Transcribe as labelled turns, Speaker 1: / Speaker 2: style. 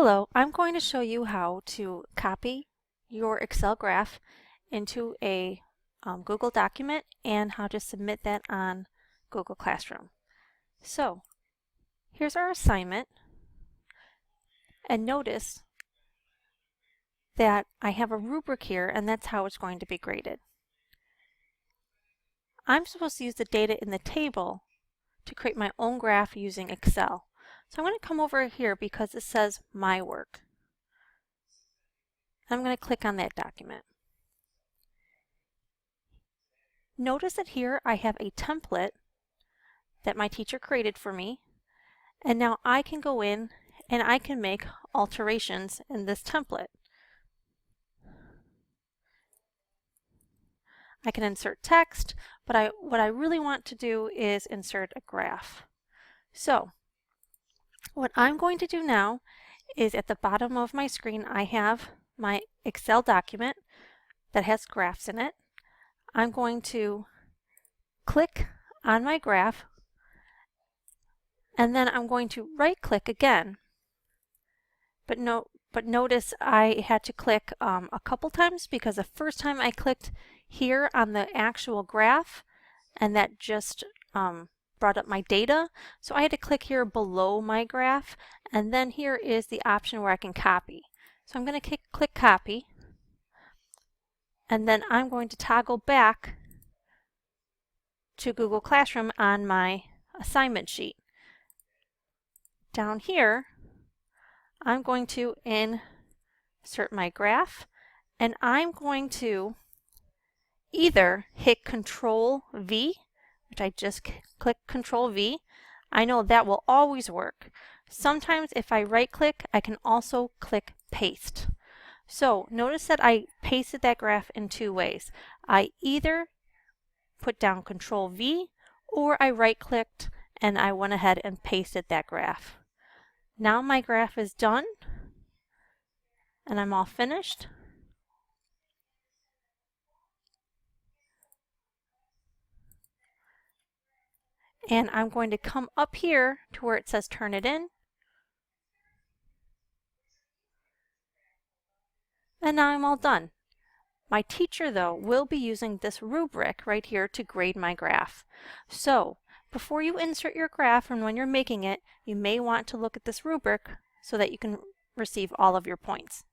Speaker 1: Hello, I'm going to show you how to copy your Excel graph into a Google document and how to submit that on Google Classroom. So here's our assignment, and notice that I have a rubric here, and that's how it's going to be graded. I'm supposed to use the data in the table to create my own graph using Excel. So I'm going to come over here because it says My Work. I'm going to click on that document. Notice that here I have a template that my teacher created for me, and now I can go in and I can make alterations in this template. I can insert text, but what I really want to do is insert a graph. So what I'm going to do now is at the bottom of my screen I have my Excel document that has graphs in it. I'm going to click on my graph, and then I'm going to right click again. But notice I had to click a couple times because the first time I clicked here on the actual graph, and that just brought up my data. So I had to click here below my graph, and then here is the option where I can copy. So I'm going to click copy, and then I'm going to toggle back to Google Classroom on my assignment sheet. Down here, I'm going to insert my graph, and I'm going to either hit Control V, which I just click Control V. I know that will always work. Sometimes if I right click, I can also click Paste. So notice that I pasted that graph in two ways. I either put down Control V, or I right clicked and I went ahead and pasted that graph. Now my graph is done and I'm all finished. And I'm going to come up here to where it says turn it in. And now I'm all done. My teacher, though, will be using this rubric right here to grade my graph. So before you insert your graph and when you're making it, you may want to look at this rubric so that you can receive all of your points.